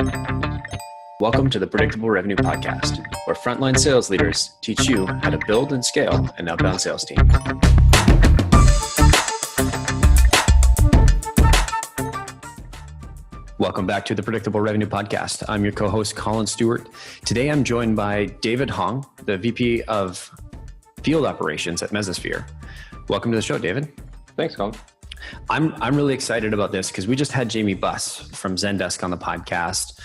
Welcome to the Predictable Revenue Podcast, where frontline sales leaders teach you how to build and scale an outbound sales team. Welcome back to the Predictable Revenue Podcast. I'm your co-host, Collin Stewart. Today, I'm joined by David Hong, the VP of Field Operations at Mesosphere. Welcome to the show, David. Thanks, Collin. I'm really excited about this because we just had Jamie Buss from Zendesk on the podcast.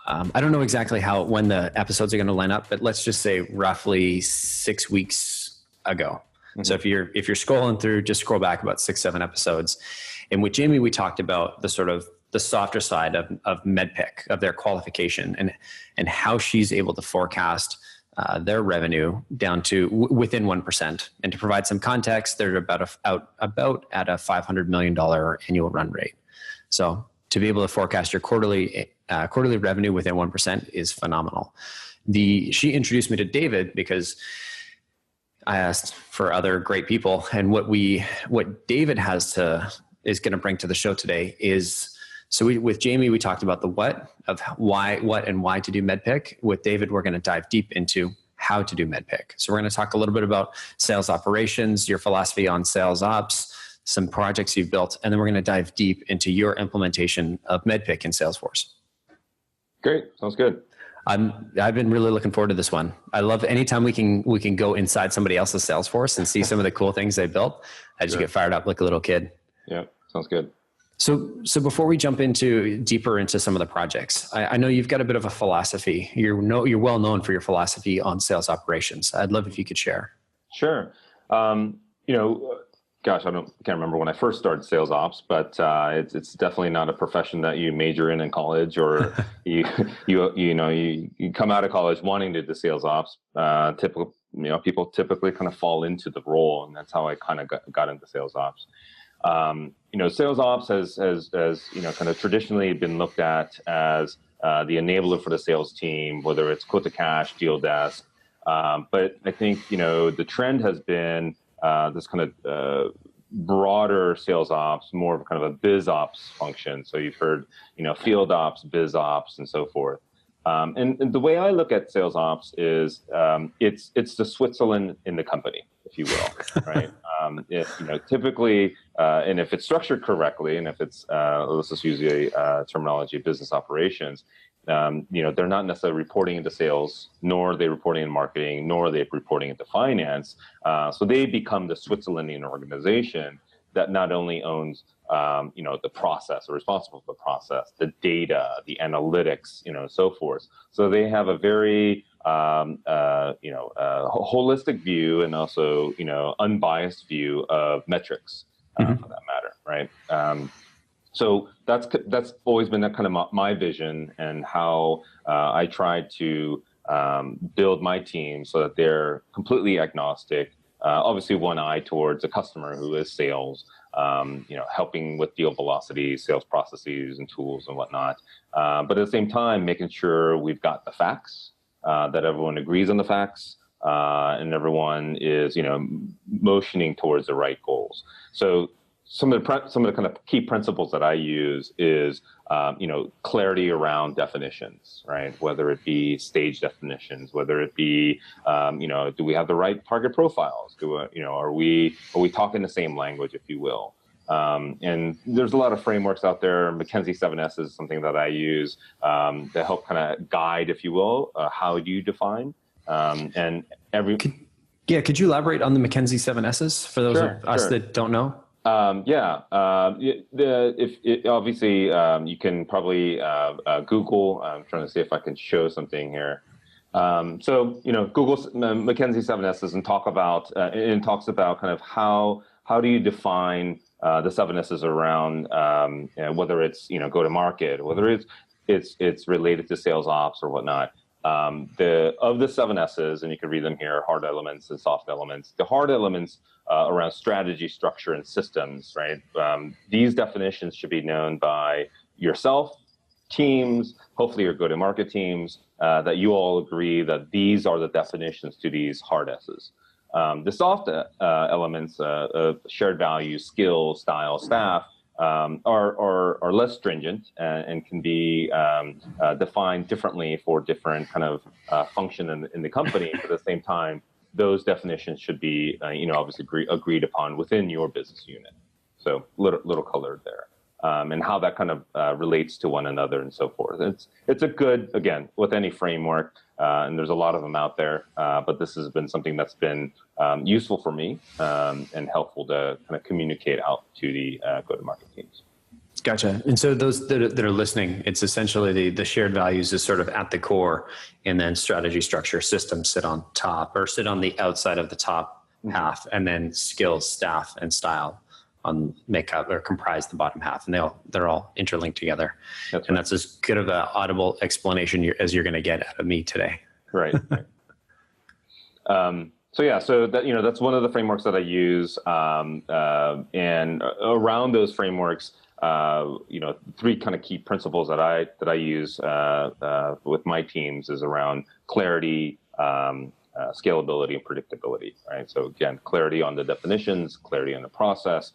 I don't know exactly when the episodes are going to line up, but let's just say roughly 6 weeks ago. Mm-hmm. So if you're scrolling through, just scroll back about 6-7 episodes. And with Jamie, we talked about the softer side of MEDDPICC, of their qualification, and how she's able to forecast their revenue down to within 1%. And to provide some context, they're about at a $500 million annual run rate. So to be able to forecast your quarterly revenue within 1% is phenomenal. She introduced me to David because I asked for other great people, and what David is going to bring to the show today is, with Jamie, we talked about the what and why to do MEDDPICC. With David, we're going to dive deep into how to do MEDDPICC. So we're going to talk a little bit about sales operations, your philosophy on sales ops, some projects you've built, and then we're going to dive deep into your implementation of MEDDPICC in Salesforce. Great. Sounds good. I've been really looking forward to this one. I love anytime we can go inside somebody else's Salesforce and see some of the cool things they built. I just get fired up like a little kid. Yeah, sounds good. So before we jump deeper into some of the projects, I know you've got a bit of a philosophy. You're well known for your philosophy on sales operations. I'd love if you could share. Sure. Gosh, I can't remember when I first started sales ops, but it's definitely not a profession that you major in college, or you come out of college wanting to do sales ops. People typically kind of fall into the role, and that's how I kind of got into sales ops. Sales ops has kind of traditionally been looked at as the enabler for the sales team, whether it's quote to cash, deal desk. But I think, the trend has been this kind of broader sales ops, more of kind of a biz ops function. So you've heard, field ops, biz ops, and so forth. And the way I look at sales ops is it's the Switzerland in the company, if you will, right? Typically, and if it's structured correctly, and if it's let's just use the terminology of business operations, they're not necessarily reporting into sales, nor are they reporting in marketing, nor are they reporting into finance. So they become the Switzerlandian organization that not only owns the process, or responsible for the process, the data, the analytics, so forth. So they have a very holistic view, and also unbiased view of metrics, for that matter, right? So that's always been that kind of my vision, and how I try to build my team so that they're completely agnostic. Obviously, one eye towards the customer, who is sales, helping with deal velocity, sales processes and tools and whatnot. But at the same time, making sure we've got the facts, that everyone agrees on the facts, and everyone is, motioning towards the right goals. So some of the kind of key principles that I use is, clarity around definitions, right? Whether it be stage definitions, whether it be, do we have the right target profiles? Are we talking the same language, if you will? And there's a lot of frameworks out there. McKinsey 7S is something that I use to help kind of guide, if you will, how do you define? Could you elaborate on the McKinsey 7S's for those of us that don't know? Obviously, you can probably Google. I'm trying to see if I can show something here. Google's McKinsey 7S's and talks about kind of how do you define the 7S's around whether it's go to market, whether it's related to sales ops or whatnot. Of the 7S's, and you can read them here, hard elements and soft elements. The hard elements around strategy, structure, and systems, right? These definitions should be known by yourself, teams, hopefully your go-to-market teams, that you all agree that these are the definitions to these hard S's. The soft elements of shared values, skills, style, staff, are less stringent and can be defined differently for different kind of function in the company. But at the same time, those definitions should be, obviously agreed upon within your business unit. So little colored there. And how that kind of relates to one another and so forth. It's a good, again, with any framework, and there's a lot of them out there, but this has been something that's been useful for me and helpful to kind of communicate out to the go-to-market teams. Gotcha. And so those that are listening, it's essentially the shared values is sort of at the core, and then strategy, structure, systems sit on top or sit on the outside of the top half, and then skills, staff, and style make up or comprise the bottom half, and they're all interlinked together. That's right. And that's as good of an audible explanation as you're going to get out of me today. Right. So that's one of the frameworks that I use, and around those frameworks, three kind of key principles that I use with my teams is around clarity, scalability, and predictability. Right. So again, clarity on the definitions, clarity on the process,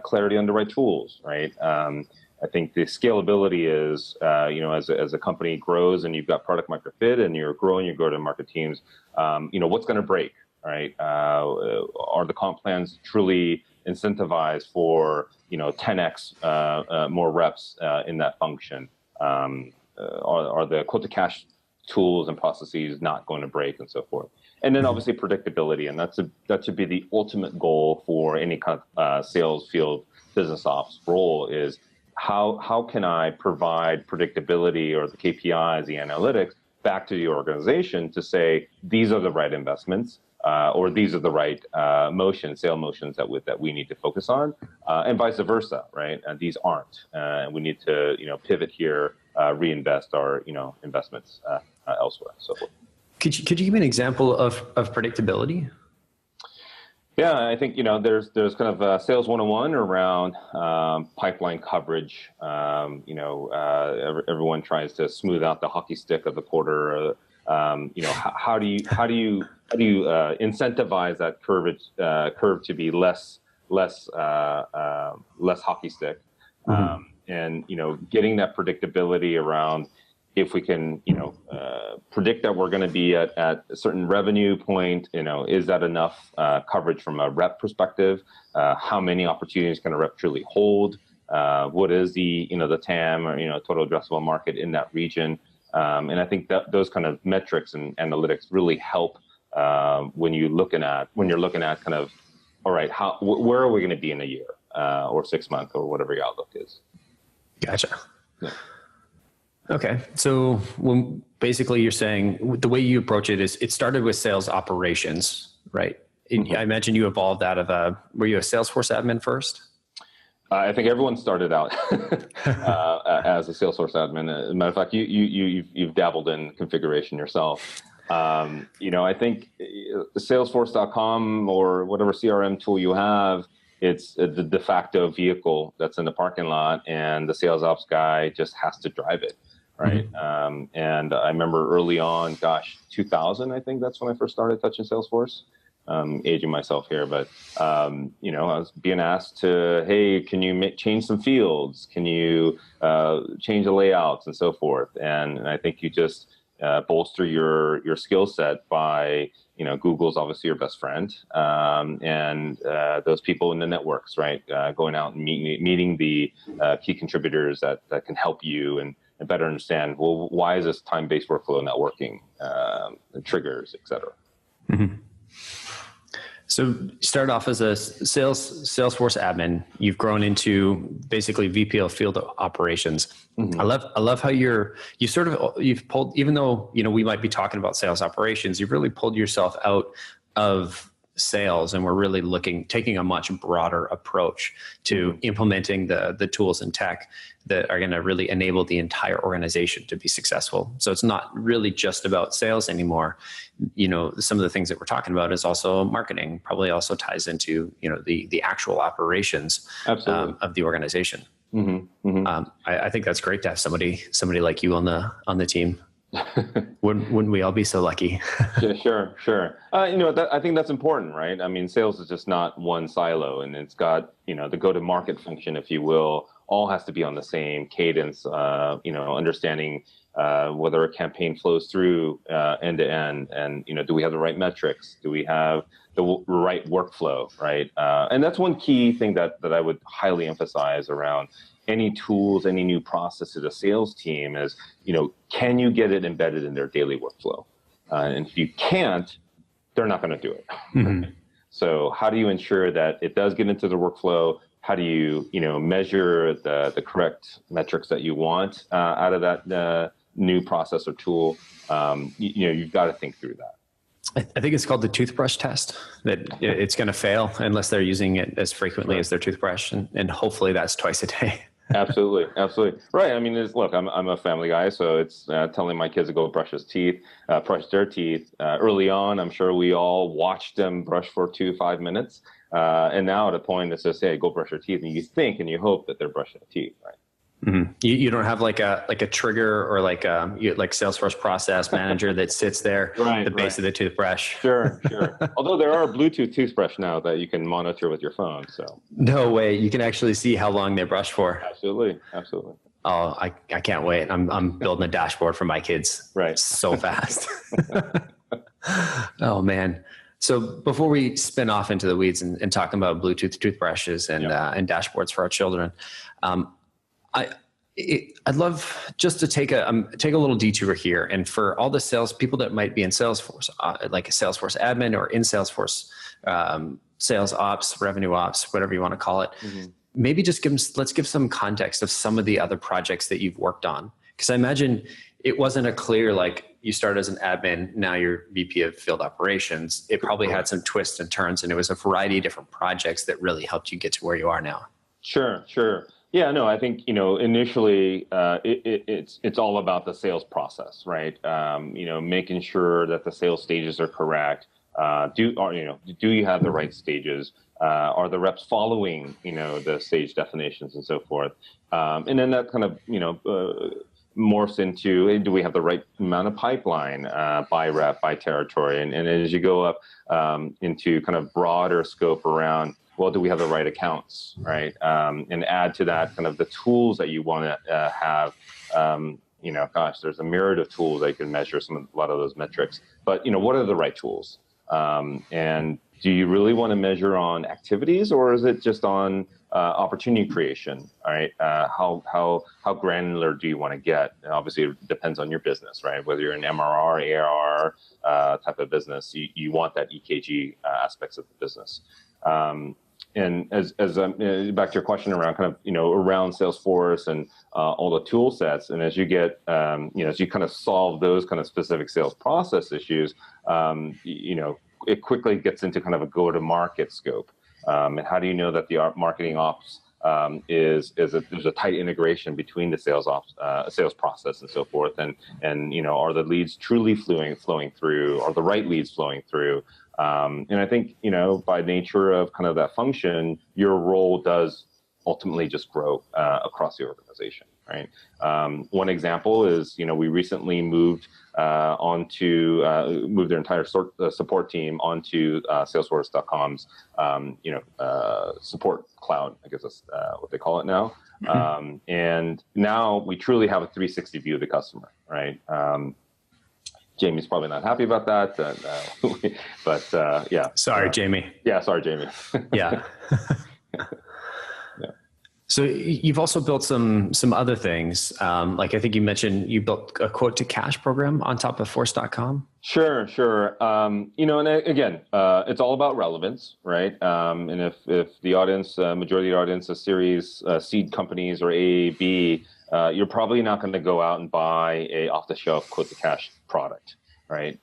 clarity on the right tools. Right. I think the scalability is, as a company grows and you've got product market fit and you're growing your go-to-market teams, what's going to break, right? Are the comp plans truly incentivized for, 10x more reps in that function? Are the quote-to-cash tools and processes not going to break, and so forth? And then obviously predictability, and that should be the ultimate goal for any kind of sales field business ops role is how can I provide predictability or the KPIs, the analytics back to the organization to say these are the right investments or these are the right sale motions that we need to focus on, and vice versa, right? And these aren't, and we need to pivot here, reinvest our investments elsewhere, so forth. Could you give me an example of predictability? Yeah, I think there's kind of sales 101 around pipeline coverage. Everyone tries to smooth out the hockey stick of the quarter. How do you incentivize that curve to be less hockey stick, and getting that predictability around. If we can, predict that we're going to be at a certain revenue point, is that enough coverage from a rep perspective? How many opportunities can a rep truly hold? What is the TAM or total addressable market in that region? And I think that those kind of metrics and analytics really help when you're looking at kind of, all right, where are we going to be in a year or 6 months or whatever your outlook is? Gotcha. Yeah. Okay. So when basically you're saying the way you approach it is it started with sales operations, right? I imagine you evolved out of were you a Salesforce admin first? I think everyone started out as a Salesforce admin. As a matter of fact, you've dabbled in configuration yourself. I think Salesforce.com or whatever CRM tool you have, it's the de facto vehicle that's in the parking lot, and the sales ops guy just has to drive it, right? And I remember early on, 2000, I think that's when I first started touching Salesforce. Aging myself here, but I was being asked to, hey, can you change some fields? Can you change the layouts and so forth? And I think you just bolster your skill set by Google's obviously your best friend, and those people in the networks, right? Going out and meeting the key contributors that can help you and better understand, well, why is this time-based workflow not working? Triggers, et cetera. Mm-hmm. So you started off as a Salesforce admin. You've grown into basically VP of field operations. Mm-hmm. I love how you've pulled, even though we might be talking about sales operations, you've really pulled yourself out of sales, and we're really taking a much broader approach to implementing the tools and tech that are going to really enable the entire organization to be successful. So it's not really just about sales anymore. Some of the things that we're talking about is also marketing, probably also ties into the actual operations of the organization. Mm-hmm. Mm-hmm. I think that's great to have somebody like you on the team. Wouldn't we all be so lucky? Sure. I think that's important, right? I mean, sales is just not one silo, and it's got, the go-to-market function, if you will, all has to be on the same cadence, understanding whether a campaign flows through end to end, and, do we have the right metrics? Do we have the right workflow, right? And that's one key thing that I would highly emphasize around any tools, any new process to the sales team is, can you get it embedded in their daily workflow? And if you can't, they're not going to do it. Mm-hmm. So how do you ensure that it does get into the workflow? How do you, measure the correct metrics that you want out of that new process or tool? You've got to think through that. I think it's called the Toothbrush Test, that it's going to fail unless they're using it as frequently as their toothbrush. And hopefully that's twice a day. Absolutely. Right. I mean, look, I'm a family guy, so it's telling my kids to go brush their teeth. Early on, I'm sure we all watched them brush for 5 minutes. And now at a point it says, hey, go brush your teeth. And you think and you hope that they're brushing their teeth, right? Mm-hmm. You don't have like a trigger or like Salesforce process manager that sits there at the base of the toothbrush. Sure. Although there are Bluetooth toothbrush now that you can monitor with your phone. So no way, you can actually see how long they brush for. Absolutely. Oh, I can't wait. I'm building a dashboard for my kids. Right. So fast. Oh man. So before we spin off into the weeds and talking about Bluetooth toothbrushes and dashboards for our children, I'd love just to take a little detour here, and for all the sales people that might be in Salesforce, like a Salesforce admin or in Salesforce, sales ops, revenue ops, whatever you want to call it. Mm-hmm. Maybe just let's give some context of some of the other projects that you've worked on, because I imagine it wasn't a clear like you started as an admin, now you're VP of field operations. It probably had some twists and turns, and it was a variety of different projects that really helped you get to where you are now. Sure. Yeah, no, I think, initially it's all about the sales process, right? Making sure that the sales stages are correct. Do you have the right stages? Are the reps following, the stage definitions and so forth? And then that kind of, morphs into, hey, do we have the right amount of pipeline by rep, by territory? And as you go up into kind of broader scope around, well, do we have the right accounts, right? And add to that kind of the tools that you want to have. There's a myriad of tools that you can measure a lot of those metrics. But, what are the right tools? And do you really want to measure on activities, or is it just on opportunity creation, right? How granular do you want to get? And obviously, it depends on your business, right? Whether you're an MRR, ARR type of business, you want that EKG aspects of the business. And as back to your question around kind of, around Salesforce and all the tool sets, and as you get, as you kind of solve those kind of specific sales process issues, it quickly gets into kind of a go-to-market scope. And how do you know that the marketing ops there's a tight integration between the sales ops, sales process and so forth, and are the leads truly flowing through? Are the right leads flowing through? And I think, by nature of kind of that function, your role does ultimately just grow across the organization, right? One example is, we recently moved moved their entire support team onto Salesforce.com's, support cloud, I guess that's what they call it now. Mm-hmm. And now we truly have a 360 view of the customer, right? Jamie's probably not happy about that, but yeah. Sorry, Jamie. Yeah, sorry, Jamie. Yeah. So you've also built some other things. Like I think you mentioned you built a quote to cash program on top of Force.com. Sure. And again, it's all about relevance, right? And if the audience, majority of the audience is series seed companies or A, B, you're probably not going to go out and buy a off-the-shelf quote to cash product, right?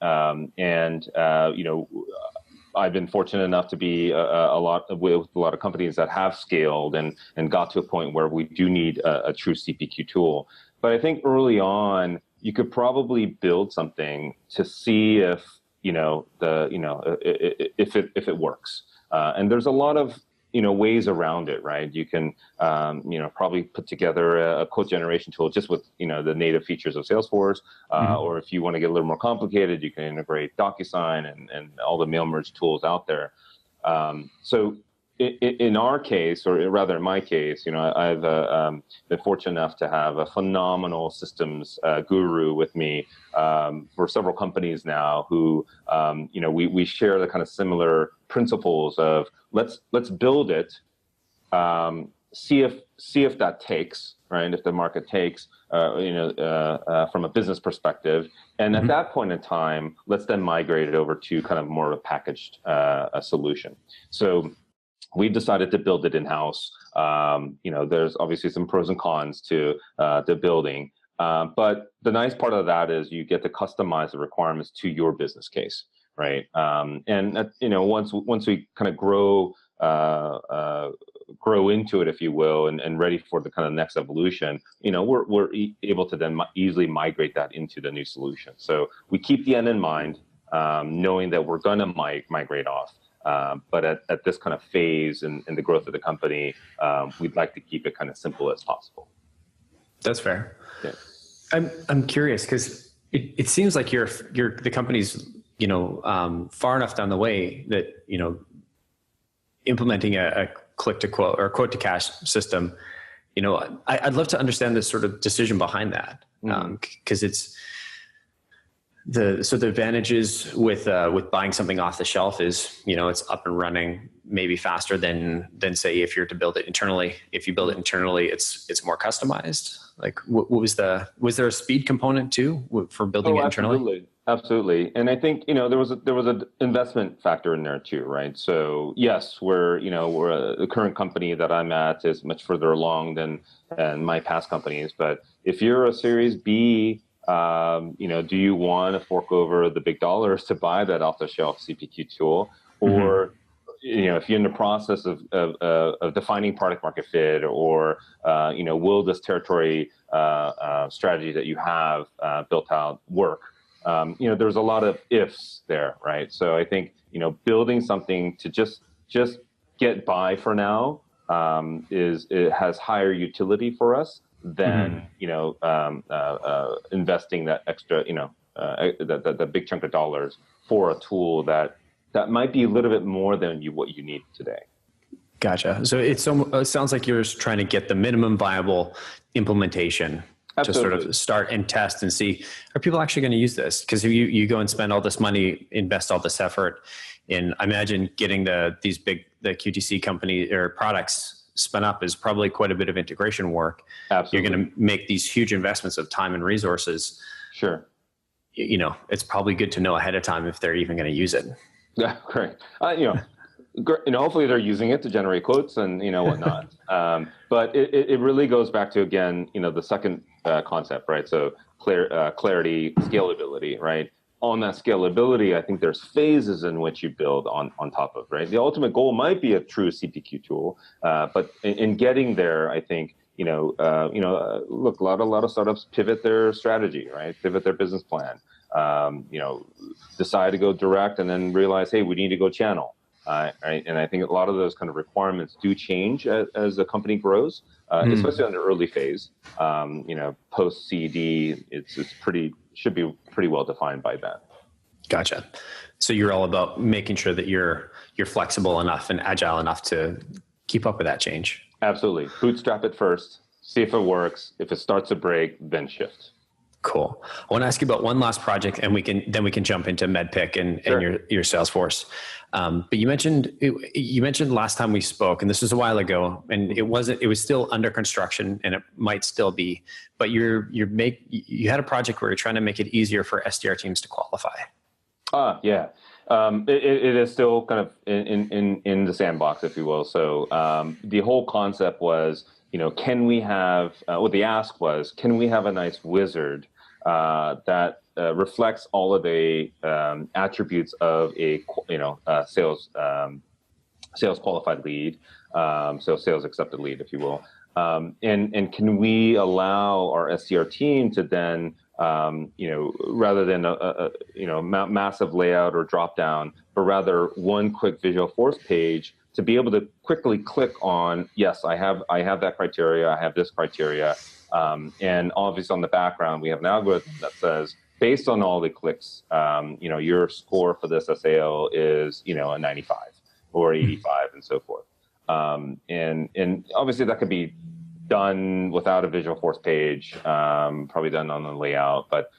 I've been fortunate enough to be with a lot of companies that have scaled and got to a point where we do need a true CPQ tool. But I think early on, you could probably build something to see if if it works. And there's a lot of ways around it, right? You can, probably put together a quote generation tool just with, the native features of Salesforce. Or if you want to get a little more complicated, you can integrate DocuSign and all the mail merge tools out there. So in our case, or rather in my case, I've been fortunate enough to have a phenomenal systems guru with me for several companies now who, we share the kind of similar principles of let's build it, see if that takes, right? If the market takes, from a business perspective, and at that point in time, let's then migrate it over to kind of more of a packaged a solution. So we decided to build it in-house. There's obviously some pros and cons to the building, but the nice part of that is you get to customize the requirements to your business case, right? Once we kind of grow into it, if you will, and ready for the kind of next evolution, we're able to then easily migrate that into the new solution. So we keep the end in mind, knowing that we're going to migrate off. But at this kind of phase in the growth of the company, we'd like to keep it kind of simple as possible. That's fair. Yeah. I'm curious because it seems like the company's far enough down the way that implementing a click to quote or quote to cash system. I'd love to understand the sort of decision behind that, because it's. The advantages with buying something off the shelf is, it's up and running maybe faster than say if you're to build it internally. If you build it internally, it's more customized. Like was there a speed component too for building it internally? Absolutely. And I think, there was an investment factor in there too, right? So yes, the current company that I'm at is much further along than my past companies. But if you're a Series B, do you want to fork over the big dollars to buy that off-the-shelf CPQ tool, or if you're in the process of defining product market fit, or will this territory strategy that you have built out work? There's a lot of ifs there, right? So I think building something to just get by for now it has higher utility for us than investing that extra, that big chunk of dollars for a tool that might be a little bit more than what you need today. Gotcha. So it sounds like you're just trying to get the minimum viable implementation. Absolutely. To sort of start and test and see, are people actually going to use this? Because if you go and spend all this money, invest all this effort in, I imagine getting the QTC company or products spun up is probably quite a bit of integration work. Absolutely. You're going to make these huge investments of time and resources. Sure. It's probably good to know ahead of time if they're even going to use it. Yeah, great. Hopefully they're using it to generate quotes and whatnot. But it really goes back to, again, the second concept, right? So clarity, scalability, right? On that scalability, I think there's phases in which you build on top of, right? The ultimate goal might be a true CPQ tool, but in getting there, I think look, a lot of startups pivot their strategy, right? Pivot their business plan. Decide to go direct and then realize, hey, we need to go channel. Right? And I think a lot of those kind of requirements do change as the company grows, especially on the early phase. Post CD, should be pretty well defined by then. Gotcha. So you're all about making sure that you're flexible enough and agile enough to keep up with that change. Absolutely. Bootstrap it first, see if it works. If it starts to break, then shift. Cool. I want to ask you about one last project, and we can jump into MEDDPICC and your Salesforce. But you mentioned last time we spoke, and this was a while ago, and it was still under construction, and it might still be. But you had a project where you're trying to make it easier for SDR teams to qualify. Yeah. It is still kind of in the sandbox, if you will. So the whole concept was, can we have, what the ask was, can we have a nice wizard that reflects all of the attributes of a sales qualified lead, so sales accepted lead, if you will. And can we allow our SDR team to then rather than a massive layout or drop down, but rather one quick Visualforce page to be able to quickly click on, yes, I have that criteria, I have this criteria. And obviously on the background, we have an algorithm that says, based on all the clicks, your score for this SAO is, a 95 or 85 and so forth. And obviously that could be done without a Visualforce page, probably done on the layout, but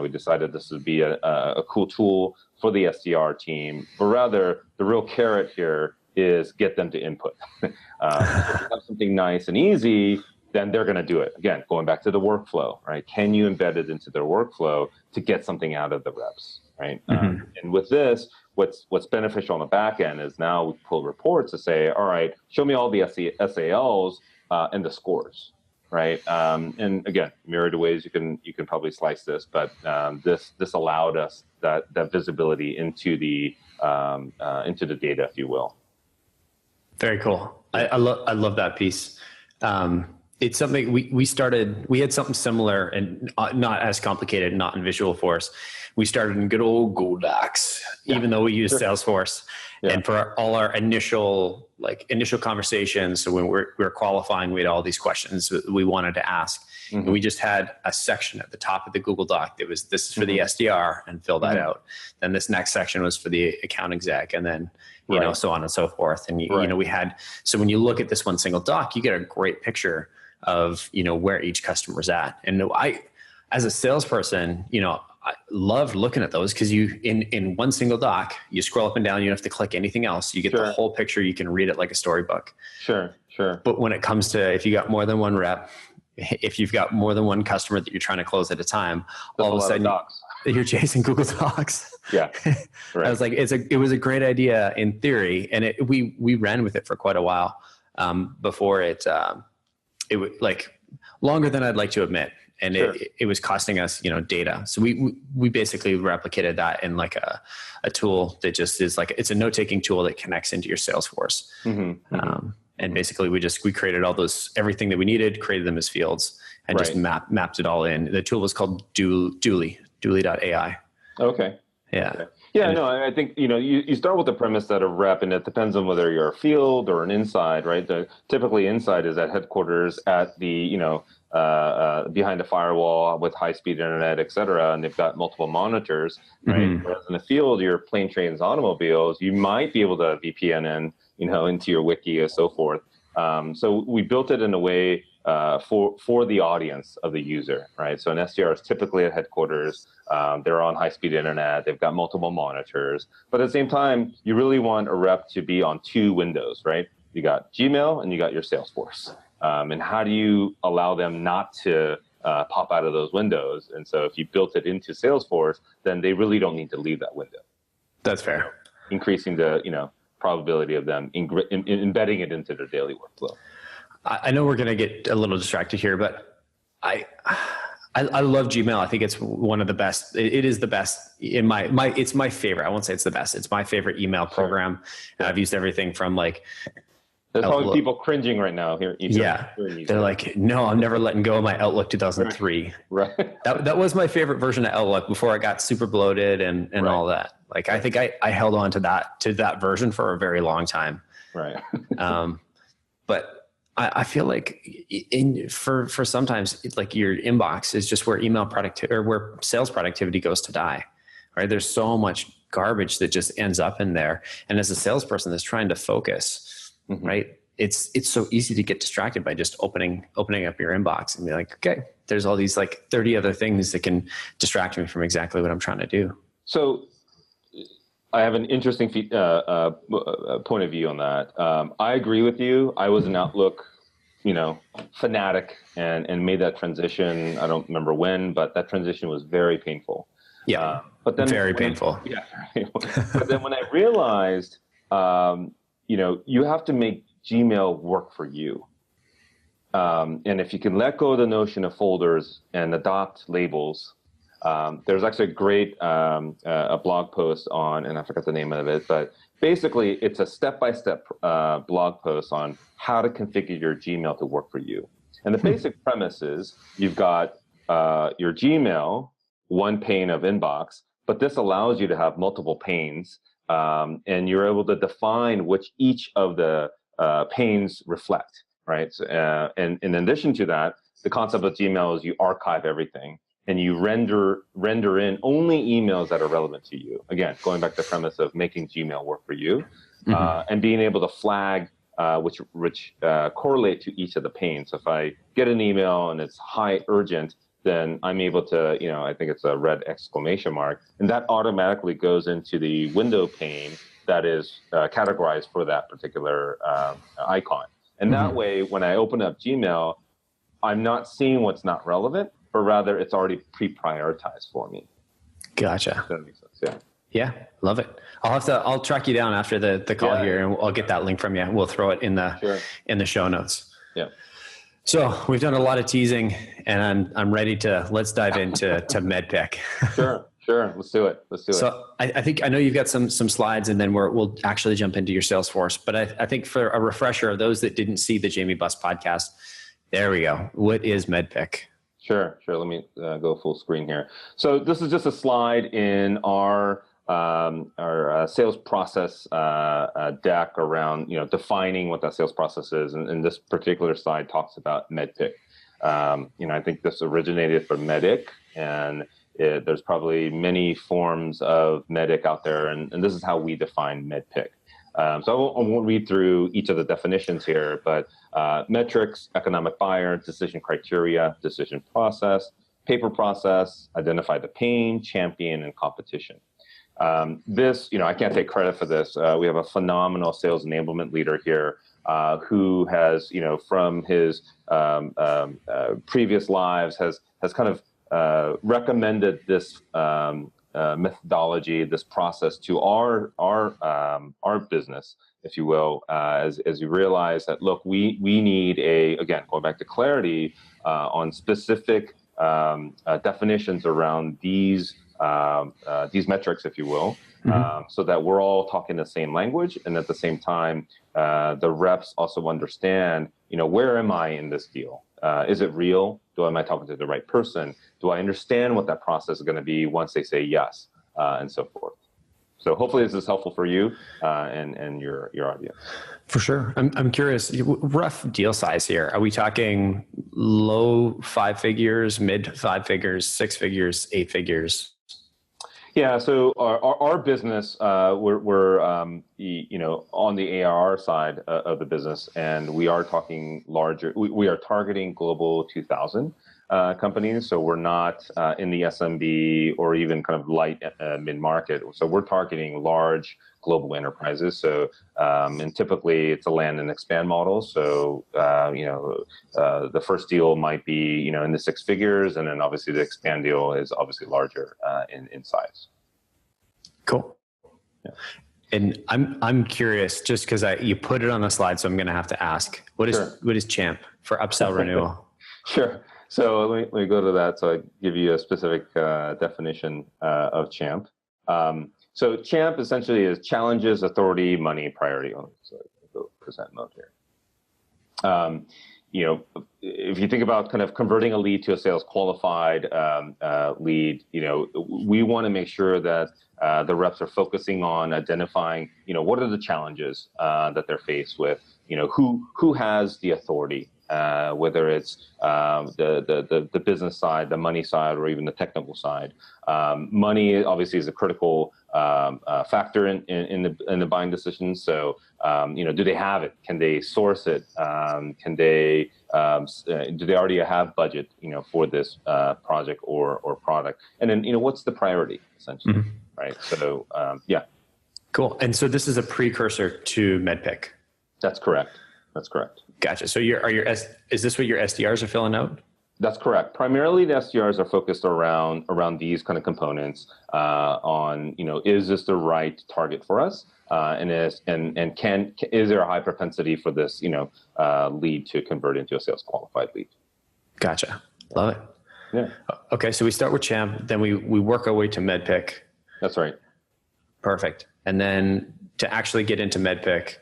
we decided this would be a cool tool for the SDR team, but rather the real carrot here is get them to input. If you have something nice and easy, then they're going to do it. Again, going back to the workflow, right? Can you embed it into their workflow to get something out of the reps, right? And with this, what's beneficial on the back end is now we pull reports to say, all right, show me all the SALs and the scores, right? And again, myriad of ways you can probably slice this, but this allowed us that visibility into the data, if you will. Very cool. I love that piece. It's something we had something similar and not as complicated, not in Visualforce. We started in good old Google Docs, even though we use Salesforce. Yeah. And for all our initial conversations, so when we're qualifying, we had all these questions that we wanted to ask. And we just had a section at the top of the Google Doc that was, this is for the SDR, and fill that out. Then this next section was for the account exec, and then so on and so forth. And we had, so when you look at this one single doc, you get a great picture of where each customer's at. And I, as a salesperson, I loved looking at those because you in one single doc, you scroll up and down, you don't have to click anything else. You get the whole picture. You can read it like a storybook. Sure. But when it comes to, if you got more than one rep, if you've got more than one customer that you're trying to close at a time, all of a sudden you're chasing Google Docs. Yeah. Right. I was like, it was a great idea in theory. And we ran with it for quite a while before it was like longer than I'd like to admit. And it was costing us, data. So we basically replicated that in like a tool that just is like, it's a note-taking tool that connects into your Salesforce. And basically we created everything that we needed, created them as fields, and just mapped it all in. The tool was called Dooley.ai. Okay. Yeah. Okay. Yeah, no, I think, you start with the premise that a rep, and it depends on whether you're a field or an inside, right? Typically inside is at headquarters at the, behind a firewall with high-speed internet, et cetera, and they've got multiple monitors, right? Whereas in the field, your plane, trains, automobiles, you might be able to VPN in, into your wiki and so forth. So we built it in a way for the audience of the user, right? So an SDR is typically at headquarters. They're on high-speed internet. They've got multiple monitors. But at the same time, you really want a rep to be on two windows, right? You got Gmail and you got your Salesforce. And how do you allow them not to pop out of those windows? And so if you built it into Salesforce, then they really don't need to leave that window. That's fair. Increasing the probability of them embedding it into their daily workflow. I know we're going to get a little distracted here, but I love Gmail. I think it's one of the best. It is the best in it's my favorite. I won't say it's the best. It's my favorite email program. And I've used everything from like, there's probably people cringing right now here. They're like, no, I'm never letting go of my Outlook 2003. Right. That was my favorite version of Outlook before I got super bloated and all that. Like, I think I held on to that version for a very long time. Right. But I feel like for sometimes like your inbox is just where email productivity or where sales productivity goes to die, right? There's so much garbage that just ends up in there. And as a salesperson that's trying to focus, right? It's so easy to get distracted by just opening up your inbox and be like, okay, there's all these like 30 other things that can distract me from exactly what I'm trying to do. So I have an interesting point of view on that. I agree with you. I was an Outlook, fanatic and made that transition. I don't remember when, but that transition was very painful. Yeah, but then very painful. But then when I realized, you have to make Gmail work for you. And if you can let go of the notion of folders and adopt labels, there's actually a great a blog post on, and I forgot the name of it, but basically it's a step-by-step blog post on how to configure your Gmail to work for you. And the basic premise is you've got your Gmail, one pane of inbox, but this allows you to have multiple panes, and you're able to define which each of the panes reflect, right? So, and in addition to that, the concept of Gmail is you archive everything and you render in only emails that are relevant to you. Again, going back to the premise of making Gmail work for you, and being able to flag which correlate to each of the panes. So if I get an email and it's high urgent, then I'm able to, I think it's a red exclamation mark, and that automatically goes into the window pane that is categorized for that particular icon. And that way, when I open up Gmail, I'm not seeing what's not relevant, but rather it's already pre-prioritized for me. Gotcha. That makes sense. Yeah. Yeah, love it. I'll track you down after the call here, and I'll get that link from you. We'll throw it in the show notes. Yeah. So we've done a lot of teasing, and I'm ready let's dive into MEDDPICC. Sure. Let's do it. So I think I know you've got some slides, and then we'll actually jump into your Salesforce. But I think for a refresher of those that didn't see the Jamie Buss podcast, there we go. What is MEDDPICC? Sure. Let me go full screen here. So this is just a slide in our sales process deck around defining what that sales process is, and this particular slide talks about MEDDPICC. I think this originated from MEDDPICC, and there's probably many forms of MEDDPICC out there, and this is how we define MEDDPICC. So I won't read through each of the definitions here, but metrics, economic buyer, decision criteria, decision process, paper process, identify the pain, champion, and competition. This, I can't take credit for this. We have a phenomenal sales enablement leader here who has, from his previous lives, has kind of recommended this methodology, this process to our business, if you will, as you realize that, look, we need again, going back to clarity on specific definitions around these metrics, if you will, so that we're all talking the same language, and at the same time, the reps also understand, where am I in this deal? Is it real? Am I talking to the right person? Do I understand what that process is going to be once they say yes, and so forth? So hopefully this is helpful for you and your audience. For sure. I'm curious, rough deal size here. Are we talking low 5 figures, mid 5 figures, 6 figures, 8 figures? Yeah, so our business, we're on the ARR side of the business, and we are talking larger. We are targeting global 2,000 companies, so we're not in the SMB or even kind of light mid-market. So we're targeting large global enterprises. So and typically it's a land and expand model. So the first deal might be in the 6 figures, and then obviously the expand deal is obviously larger in size. Cool. Yeah. And I'm curious, just because you put it on the slide, so I'm going to have to ask, what is CHAMP for upsell renewal? Sure. So let me go to that. So I give you a specific definition of CHAMP. So CHAMP essentially is challenges, authority, money, priority. So go present mode here. If you think about kind of converting a lead to a sales qualified lead, we want to make sure that the reps are focusing on identifying, what are the challenges that they're faced with, who has the authority, whether it's the business side, the money side, or even the technical side. Money obviously is a critical factor in the buying decisions. So, do they have it? Can they source it? Can they do they already have budget, for this project or product? And then, what's the priority essentially, right? So, yeah. Cool. And so this is a precursor to MEDDPICC. That's correct. Gotcha. So is this what your SDRs are filling out? That's correct. Primarily, the SDRs are focused around these kind of components on, is this the right target for us? And is there a high propensity for this, lead to convert into a sales qualified lead? Gotcha. Love it. Yeah. Okay. So we start with CHAMP, then we work our way to MEDDPICC. That's right. Perfect. And then to actually get into MEDDPICC,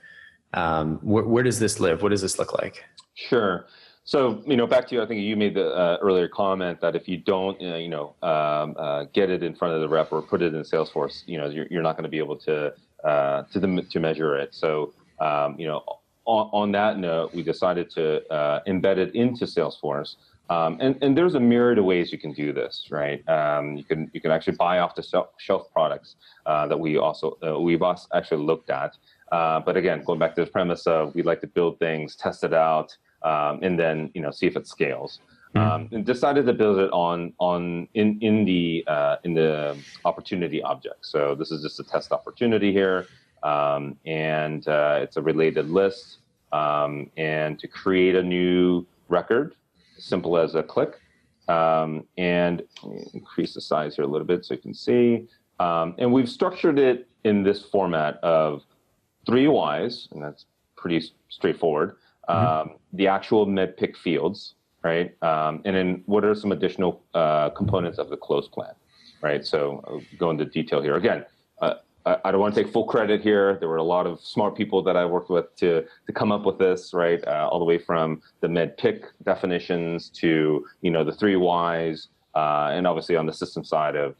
where does this live? What does this look like? Sure. So, back to you, I think you made the earlier comment that if you don't, get it in front of the rep or put it in Salesforce, you're not going to be able to measure it. So, on that note, we decided to embed it into Salesforce. And there's a myriad of ways you can do this, right? You can actually buy off the shelf products that we've actually looked at. But again, going back to the premise of we'd like to build things, test it out, and then see if it scales. And decided to build it in the opportunity object. So this is just a test opportunity here, and it's a related list. And to create a new record, simple as a click, and increase the size here a little bit so you can see. And we've structured it in this format of 3 whys, and that's pretty straightforward. The actual MEDDPICC fields, right? And then what are some additional components of the close plan, right? So I'll go into detail here. Again, I don't want to take full credit here. There were a lot of smart people that I worked with to come up with this, right? All the way from the MEDDPICC definitions to, the 3 whys, and obviously on the system side of,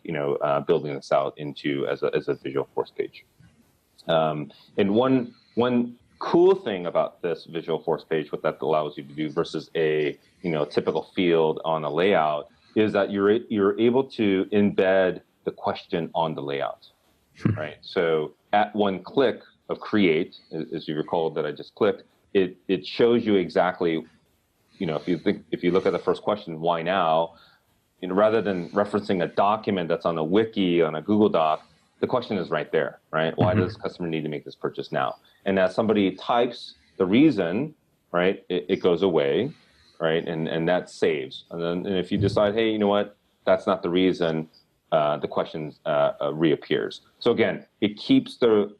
building this out as a Visualforce page. And one cool thing about this Visualforce page, what that allows you to do versus a typical field on a layout, is that you're able to embed the question on the layout, right? So at one click of create, as you recall that I just clicked, it shows you exactly, if you look at the first question, why now? Rather than referencing a document that's on a wiki, on a Google Doc, the question is right there, right? Why does the customer need to make this purchase now? And as somebody types the reason, right, it goes away, right? And that saves. And if you decide, hey, you know what, that's not the reason, the question reappears. So again, it keeps the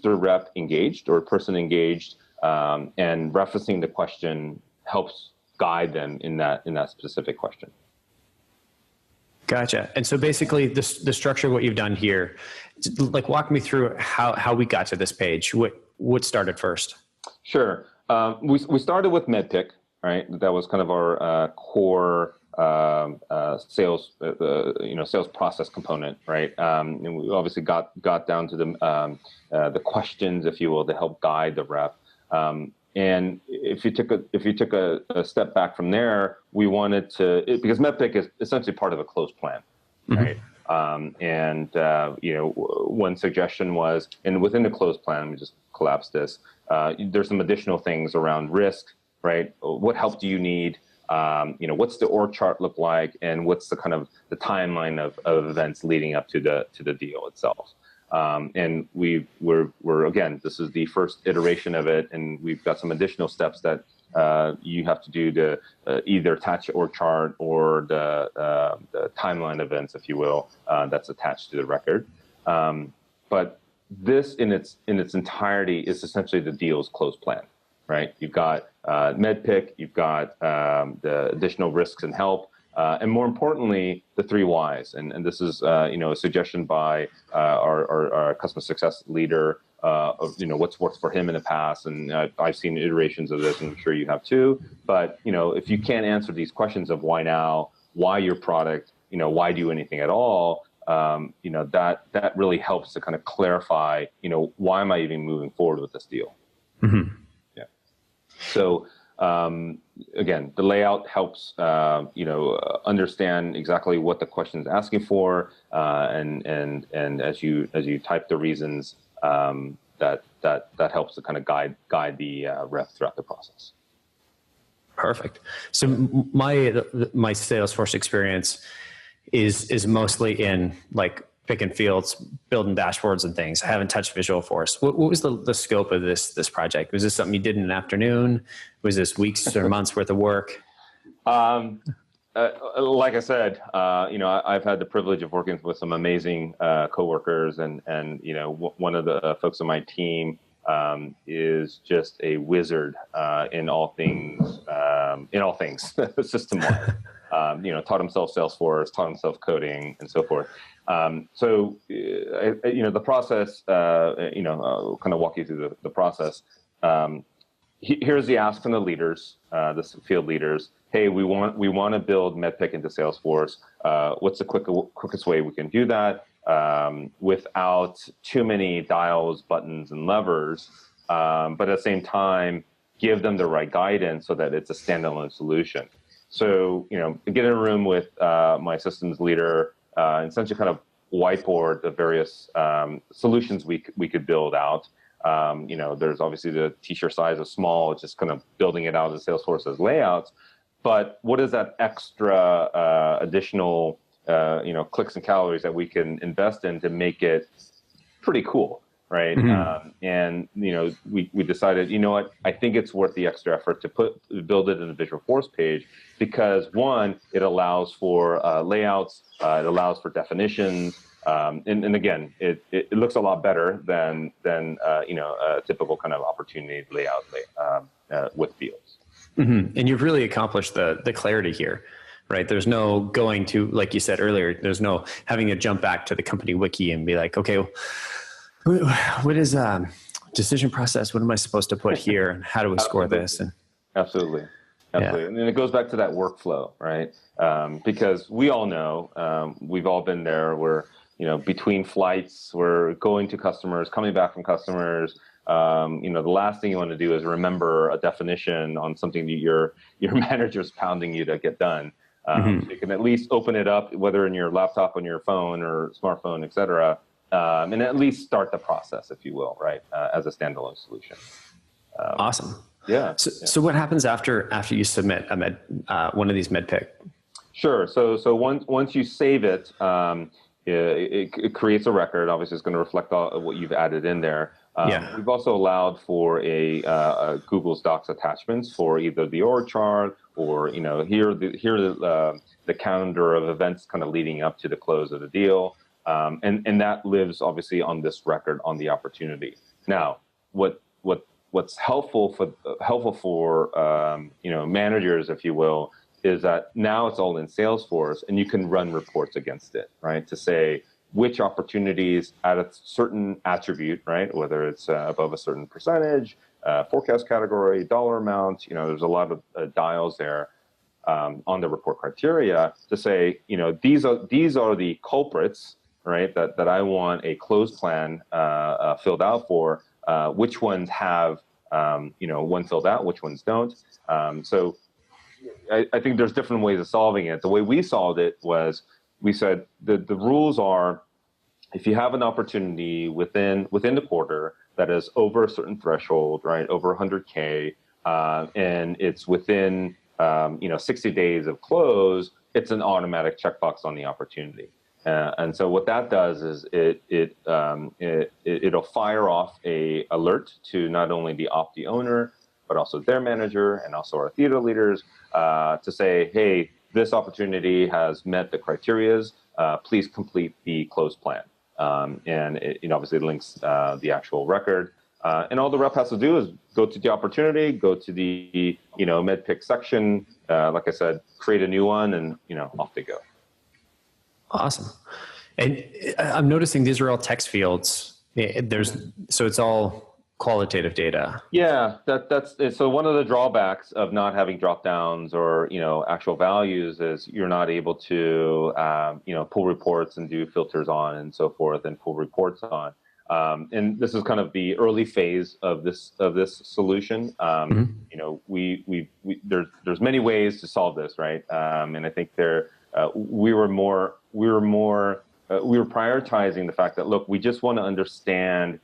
rep engaged or person engaged, and referencing the question helps guide them in that specific question. Gotcha. And so basically the structure of what you've done here, like walk me through how we got to this page. What started first? Sure. We started with MEDDPICC, right? That was kind of our core sales process component, right? And we obviously got down to the questions, if you will, to help guide the rep. And if you took a step back from there, we wanted to, because MEDDPICC is essentially part of a closed plan, right? One suggestion was, and within the closed plan, we just collapsed this. There's some additional things around risk, right? What help do you need? What's the org chart look like, and what's the kind of the timeline of events leading up to the deal itself? And we're again, this is the first iteration of it, and we've got some additional steps that you have to do to either attach the org chart or the timeline events, if you will, that's attached to the record. But this in its entirety is essentially the deal's closed plan, right? You've got MEDDPICC, you've got the additional risks and help, and more importantly, the 3 whys. And this is a suggestion by our customer success leader of what's worked for him in the past. And I've seen iterations of this, and I'm sure you have too. But if you can't answer these questions of why now, why your product, why do anything at all, that really helps to kind of clarify, why am I even moving forward with this deal? Yeah. So again, the layout helps understand exactly what the question is asking for, and as you type the reasons, that helps to kind of guide the rep throughout the process. Perfect. So my Salesforce experience is mostly in like picking fields, building dashboards and things. I haven't touched Visualforce. What was the scope of this project? Was this something you did in an afternoon? Was this weeks or months worth of work? Like I said, I've had the privilege of working with some amazing coworkers, and one of the folks on my team is just a wizard in all things system-wide. Taught himself Salesforce, taught himself coding, and so forth. So the process, I'll kind of walk you through the process. here's the ask from the leaders, the field leaders. Hey, we want to build MEDDPICC into Salesforce. What's the quickest way we can do that without too many dials, buttons, and levers, but at the same time, give them the right guidance so that it's a standalone solution. So, get in a room with my systems leader and essentially kind of whiteboard the various solutions we could build out. There's obviously the t-shirt size of small, just kind of building it out as Salesforce as layouts. But what is that extra additional, clicks and calories that we can invest in to make it pretty cool, right? And we decided, I think it's worth the extra effort to build it in a Visual Force page because one, it allows for layouts, it allows for definitions. And again, it looks a lot better than a typical kind of opportunity layout with fields. And you've really accomplished the clarity here, right? There's no going to, like you said earlier, there's no having to jump back to the company wiki and be like, okay, what is decision process? What am I supposed to put here? And how do we score this? And Absolutely. Yeah. And it goes back to that workflow, right? Because we all know, we've all been there where, between flights, we're going to customers, coming back from customers. The last thing you want to do is remember a definition on something that your manager's pounding you to get done. So you can at least open it up, whether in your laptop, on your phone or smartphone, et cetera, and at least start the process, if you will, right, as a standalone solution. Awesome. Yeah. So what happens after you submit one of these MEDDPICC? Sure. So once you save it, it creates a record. Obviously, it's going to reflect all of what you've added in there. We've also allowed for a Google's Docs attachments for either the org chart or here are the calendar of events kind of leading up to the close of the deal, and that lives obviously on this record on the opportunity. Now, what's helpful for managers, if you will, is that now it's all in Salesforce and you can run reports against it, right? To say which opportunities at a certain attribute, right? Whether it's above a certain percentage, forecast category, dollar amount, there's a lot of dials there on the report criteria to say, these are the culprits, right? That I want a closed plan filled out for. Which ones have, one filled out, which ones don't. So I think there's different ways of solving it. The way we solved it was we said the rules are if you have an opportunity within the quarter that is over a certain threshold, right, over 100K, and it's within 60 days of close, it's an automatic checkbox on the opportunity. And so what that does is it'll fire off a alert to not only the Opti owner, but also their manager and also our theater leaders to say, hey, this opportunity has met the criterias. Please complete the closed plan. And it obviously links the actual record. And all the rep has to do is go to the opportunity, go to the MEDDPICC section, like I said, create a new one, and off they go. Awesome. And I'm noticing these are all text fields. So it's all qualitative data. Yeah, that's so one of the drawbacks of not having drop downs or actual values is you're not able to pull reports and do filters on and so forth and pull reports on. And this is kind of the early phase of this solution. There's many ways to solve this, right? And I think we were prioritizing the fact that, look, we just want to understand,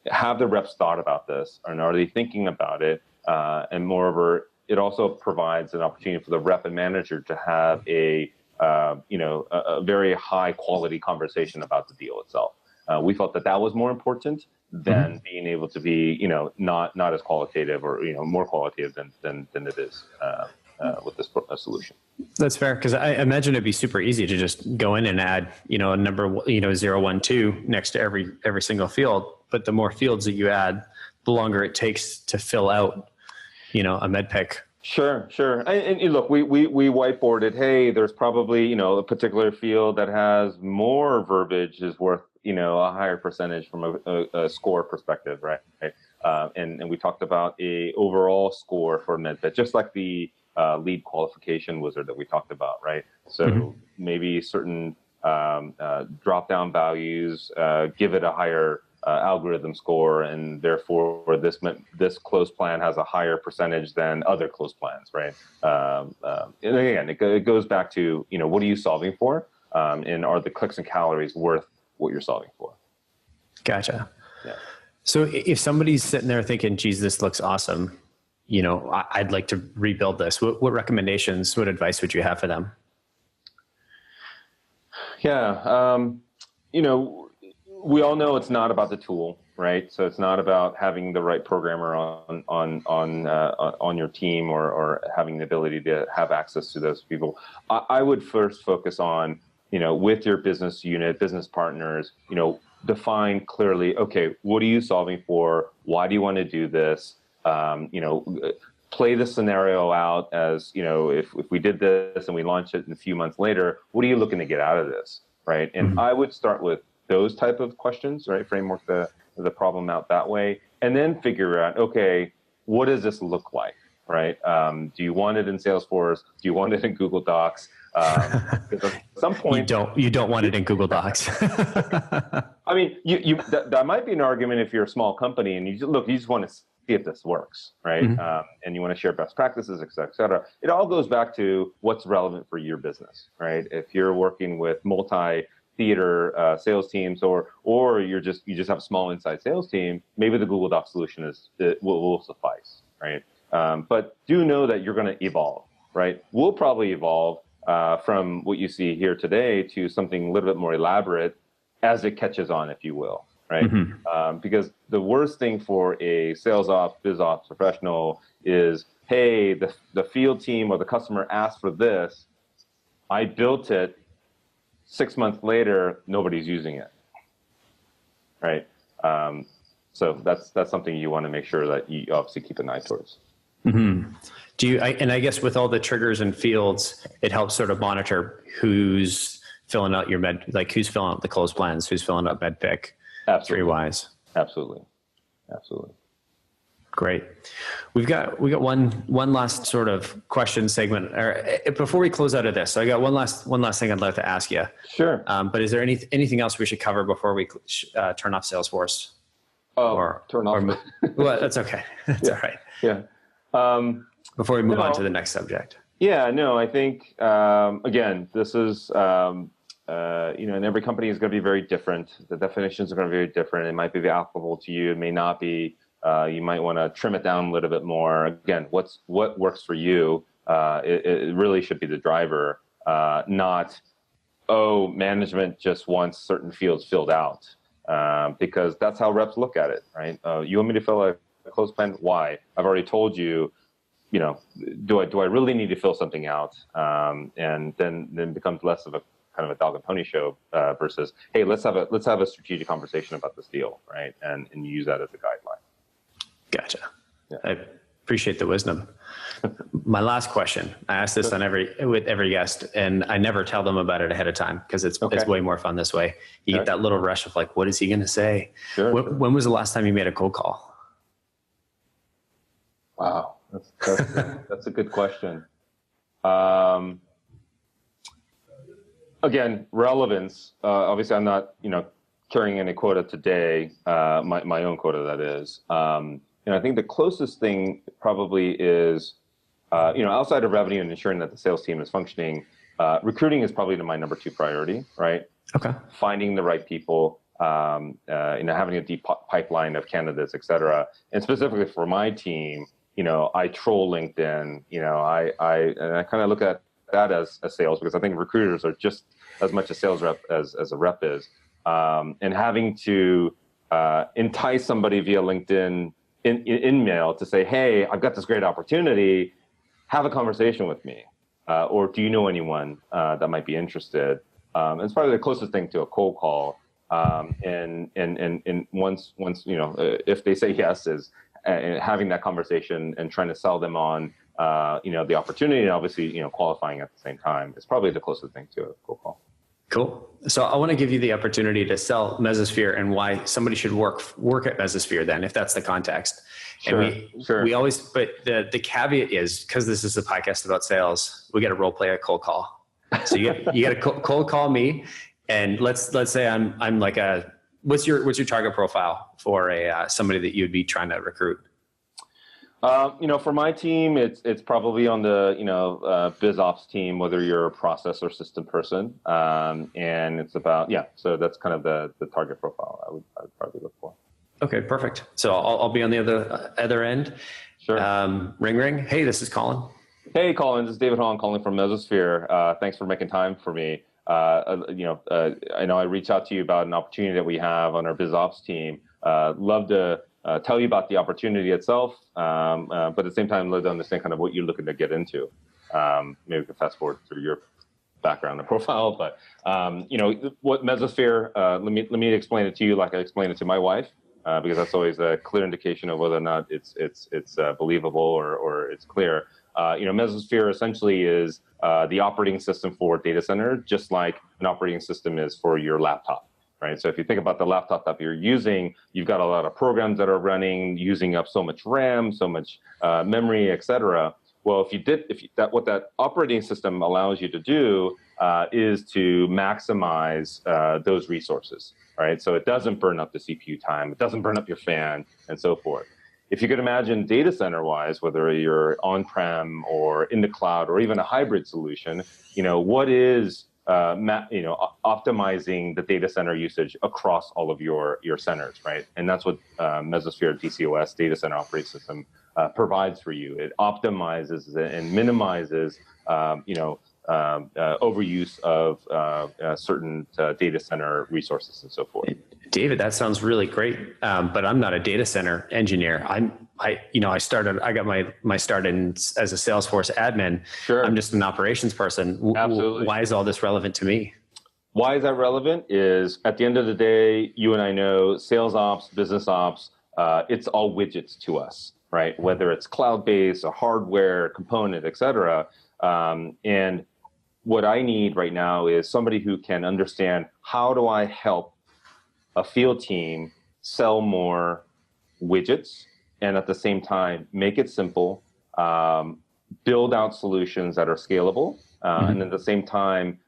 have the reps thought about this, and are they thinking about it? And moreover, it also provides an opportunity for the rep and manager to have a very high quality conversation about the deal itself. We felt that was more important than being able to be, not as qualitative or more qualitative than it is with this solution. That's fair, because I imagine it'd be super easy to just go in and add, a number, 0, 1, 2 next to every single field. But the more fields that you add, the longer it takes to fill out, a MEDDPICC. Sure. And look, we whiteboarded, hey, there's probably, a particular field that has more verbiage is worth, a higher percentage from a score perspective, right? And we talked about a overall score for MEDDPICC, just like the lead qualification wizard that we talked about, right? So maybe certain drop-down values give it a higher algorithm score, and therefore this closed plan has a higher percentage than other closed plans, right? And again, it goes back to, what are you solving for, and are the clicks and calories worth what you're solving for? Gotcha. Yeah. So if somebody's sitting there thinking, geez, this looks awesome, I'd like to rebuild this, what recommendations, what advice would you have for them? Yeah. We all know it's not about the tool, right? So it's not about having the right programmer on your team or having the ability to have access to those people. I would first focus on, with your business unit, business partners, define clearly, okay, what are you solving for? Why do you want to do this? Play the scenario out as, if we did this and we launched it in a few months later, what are you looking to get out of this, right? And I would start with those type of questions, right? Framework the problem out that way, and then figure out, okay, what does this look like, right? Do you want it in Salesforce? Do you want it in Google Docs? Because at some point you don't want it in Google Docs. I mean, that might be an argument if you're a small company and you just want to see if this works, right? And you want to share best practices, et cetera. It all goes back to what's relevant for your business, right? If you're working with multi-theater sales teams, or you just have a small inside sales team, maybe the Google Docs solution will suffice, right? But do know that you're going to evolve, right? We'll probably evolve from what you see here today to something a little bit more elaborate as it catches on, if you will, right? Because the worst thing for a sales ops, biz ops professional is, hey, the field team or the customer asked for this, I built it, 6 months later, nobody's using it, right? So that's something you want to make sure that you obviously keep an eye towards. Do you? And I guess with all the triggers and fields, it helps sort of monitor who's filling out your who's filling out the closed plans, who's filling out MEDDPICC. Absolutely. 3 Ys. Absolutely. Great. We've got one last sort of question segment before we close out of this. So I got one last thing I'd like to ask you. Sure. But is there anything else we should cover before we turn off Salesforce? Turn off. Well, that's okay. That's all right. Yeah. Before we move on to the next subject. Yeah, no, I think, again, this is, and every company is going to be very different. The definitions are going to be very different. It might be applicable to you. It may not be. You might want to trim it down a little bit more. Again, what works for you, it really should be the driver, not, management just wants certain fields filled out, because that's how reps look at it, right? You want me to fill a closed plan? Why? I've already told you, do I really need to fill something out? And then becomes less of a kind of a dog and pony show versus, hey, let's have a strategic conversation about this deal, right? And use that as a guideline. Gotcha. Yeah. I appreciate the wisdom. My last question, I ask this with every guest, and I never tell them about it ahead of time because it's way more fun this way. You get that little rush of like, what is he going to say? Sure. When was the last time you made a cold call? Wow. That's a good question. Again, relevance. Obviously, I'm not, carrying any quota today. My own quota, that is. And I think the closest thing probably is, outside of revenue and ensuring that the sales team is functioning, recruiting is probably my number 2 priority, right? Okay. Finding the right people, having a deep pipeline of candidates, et cetera. And specifically for my team, I troll LinkedIn, and I kind of look at that as sales, because I think recruiters are just as much a sales rep as a rep is. And having to entice somebody via LinkedIn in mail to say, hey, I've got this great opportunity, have a conversation with me. Or do you know anyone that might be interested? It's probably the closest thing to a cold call. And once if they say yes, is having that conversation and trying to sell them on, the opportunity, and obviously, qualifying at the same time is probably the closest thing to a cold call. Cool. So I want to give you the opportunity to sell Mesosphere and why somebody should work at Mesosphere then, if that's the context. Sure, and we always, but the caveat is, because this is a podcast about sales, we got to role play a cold call. So you got to cold call me, and let's say I'm like what's your target profile for somebody that you'd be trying to recruit? For my team, it's probably on the, biz ops team, whether you're a process or system person. And it's about, so that's kind of the target profile I would probably look for. Okay, perfect. So I'll be on the other end. Sure. Ring, ring. Hey, this is Collin. Hey, Collin, this is David Hong calling from Mesosphere. Thanks for making time for me. I know I reached out to you about an opportunity that we have on our biz ops team. Love to tell you about the opportunity itself, but at the same time, love to understand kind of what you're looking to get into. Maybe we can fast forward through your background and profile, but what Mesosphere. Let me explain it to you like I explained it to my wife, because that's always a clear indication of whether or not it's believable or it's clear. Mesosphere essentially is the operating system for data center, just like an operating system is for your laptop. Right. So if you think about the laptop that you're using, you've got a lot of programs that are running, using up so much RAM, so much memory, et cetera. Well, what that operating system allows you to do is to maximize those resources. Right. So it doesn't burn up the CPU time, it doesn't burn up your fan, and so forth. If you could imagine data center wise, whether you're on-prem or in the cloud or even a hybrid solution, what is optimizing the data center usage across all of your centers, right? And that's what Mesosphere DCOS, Data Center Operating System, provides for you. It optimizes and minimizes, overuse of certain data center resources and so forth. David, that sounds really great, but I'm not a data center engineer. I got my start as a Salesforce admin. Sure. I'm just an operations person. Absolutely. Why is all this relevant to me? Why is that relevant? Is at the end of the day, you and I know sales ops, business ops, it's all widgets to us, right? Whether it's cloud-based or hardware, component, et cetera. And what I need right now is somebody who can understand, how do I help a field team sell more widgets, and at the same time make it simple, build out solutions that are scalable, and at the same time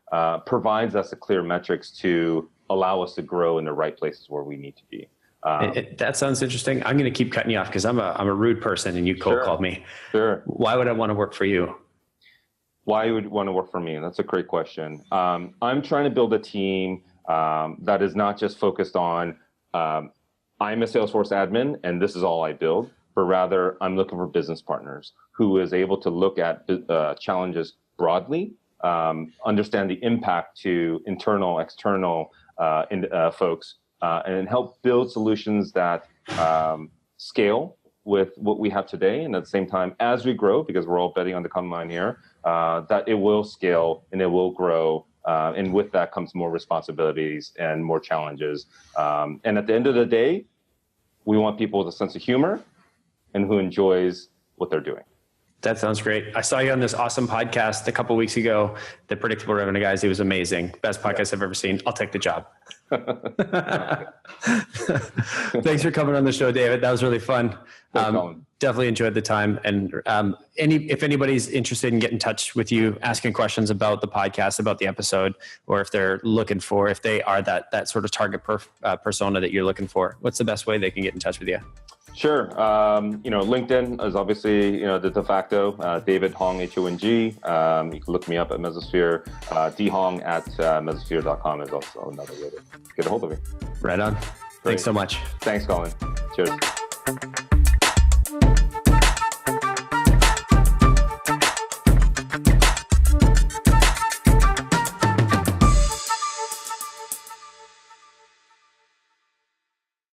provides us a clear metrics to allow us to grow in the right places where we need to be. That sounds interesting. I'm going to keep cutting you off because I'm a rude person and you cold called me. Sure. Why would I want to work for you? Why you would want to work for me? That's a great question. I'm trying to build a team that is not just focused on, I'm a Salesforce admin and this is all I build, but rather I'm looking for business partners who is able to look at challenges broadly, understand the impact to internal, external folks, and help build solutions that scale with what we have today. And at the same time, as we grow, because we're all betting on the common line here, that it will scale and it will grow. And with that comes more responsibilities and more challenges. And at the end of the day, we want people with a sense of humor and who enjoys what they're doing. That sounds great. I saw you on this awesome podcast a couple of weeks ago, the Predictable Revenue Guys. It was amazing. Best podcast I've ever seen. I'll take the job. Thanks for coming on the show, David. That was really fun. Definitely enjoyed the time. And if anybody's interested in getting in touch with you, asking questions about the podcast, about the episode, or if they're looking for, if they are that sort of target persona that you're looking for, what's the best way they can get in touch with you? Sure. LinkedIn is obviously, the de facto, David Hong, H-O-N-G. You can look me up at Mesosphere. dhong at mesosphere.com is also another way to get a hold of me. Right on. Great. Thanks so much. Thanks, Collin. Cheers.